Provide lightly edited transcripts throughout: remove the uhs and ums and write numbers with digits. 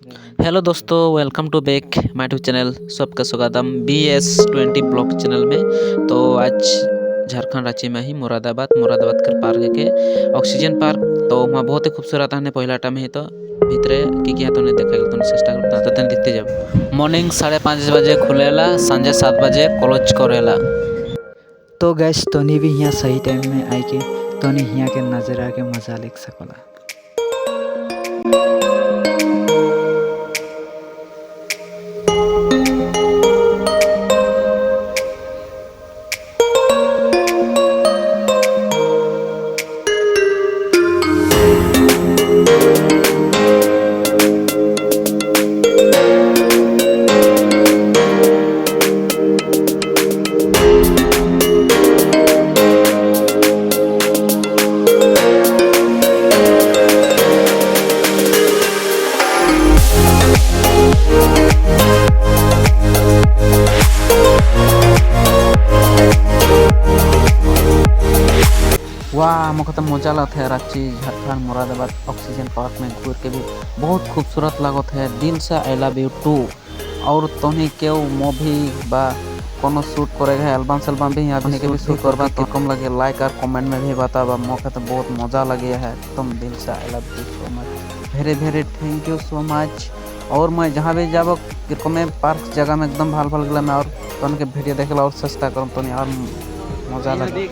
Hello दोस्तों, welcome to back my YouTube channel. सबका स्वागतम BS20 ब्लॉग चैनल में। तो आज झारखंड राज्य में ही मुरादाबाद के पार्क के ऑक्सीजन पार्क तो वहाँ बहुत ही खूबसूरत है। पहला टाइम ही तो भितरे कि तो नहीं देखा तो चेष्टा करता तो तेन देखते जब मॉर्निंग 5:30 बजे खुलेला, संजे 7 बजे क्लोज करेला। तो गैस तोनी भी यहाँ सही टाइम में आई के तोनी यहाँ के नज़ारा के मज़ा ले सकोला। वाह मुझे तो मजा लगता है। रांची झारखंड मुरादाबाद ऑक्सीजन पार्क में घूर के भी बहुत खूबसूरत लागत है। दिल से आई लव यू टू। और तुम्हें क्यों मूवी बा कोनो शूट करेगा एल्बम भी यहाँ के भी शूट करवा तो कम लगे लाइक और कमेंट में भी बतावा। मौका तो बहुत मजा लगे है। तुम दिल से I love you so much, very very thank you so much. और मैं जहाँ भी जाब मैं पार्क जगह में एकदम भल गला मैं और तुम के वीडियो देखेला और चेष्टा करूँ तो और मजा लगे।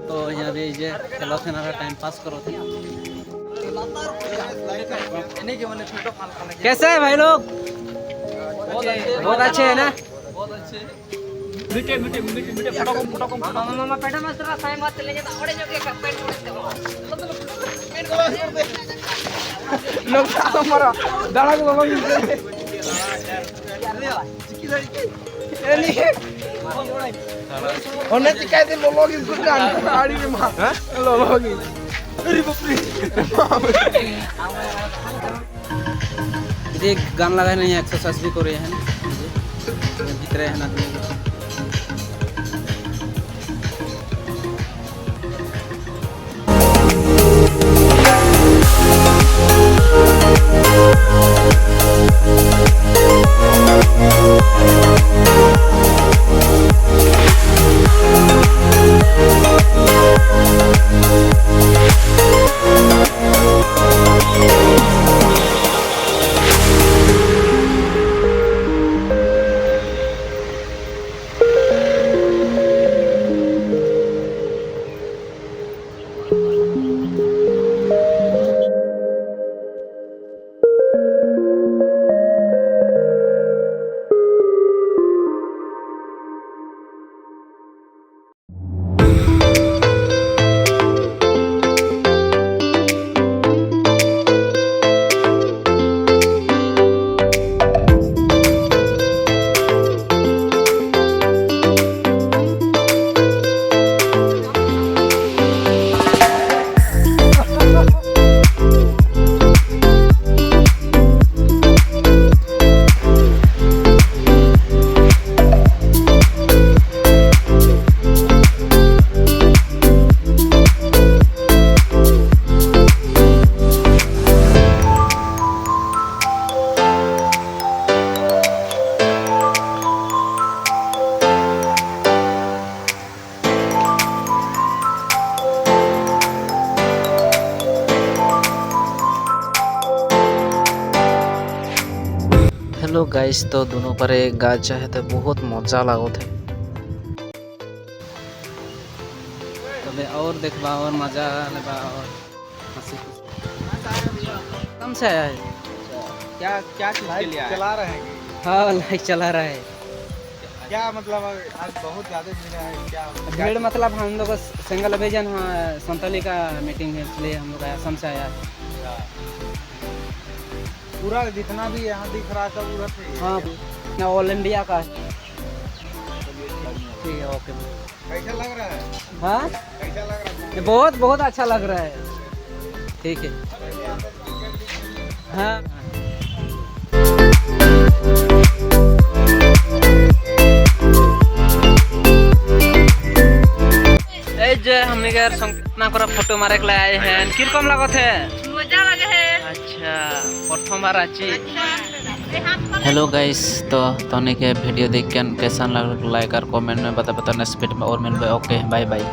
तो यहाँ भी जे खेलो थे ना टाइम पास करो थे। कैसे है भाई लोग? बहुत अच्छे है ना? बहुत अच्छे। मीठे मीठे मीठे मीठे फटाको मामा पेटा में तेरा साई मत ले जा ओड़े जो के पेट लोग साथ मारा दाड़ा को बाबा मिलते एली ओने चिकाय दे लोग इस गान गाड़ी में मां लोग अरे बाप रे ये गान लगा नहीं एक्सरसाइज भी कर रहे हैं दिख रहे हैं ना। हेलो गाइस, तो दोनों पर एक गाज चाहे तो बहुत मजा लागत है। तबे और देखबा और मजा लेबा और हंसी कम से आया है। क्या क्या चीज के लिए आए? चला रहे हैं? हाँ लाइक चला रहा है। क्या मतलब आज बहुत ज्यादा भीड़ है क्या? भीड़ मतलब हम लोग सिंगल अभियान संताली का मीटिंग है इसलिए हम लोग असम से आया है। पूरा जितना भी यहाँ दिख रहा है सब उधर से? हाँ ना, ऑल इंडिया का। ठीक है, ओके। कैसा लग रहा है? हाँ कैसा लग रहा है? बहुत बहुत अच्छा लग रहा है। ठीक है। हाँ जे हमने यार इतना करा फोटो मारे के लिए आए हैं किरकम लागत है मजा लगे है। अच्छा प्रथम बार आची हेलो गाइस तो तोने के वीडियो देख के कैसा लगा लाइक और कमेंट में बता नेक्स्ट वीडियो में और मिलबे ओके बाय बाय।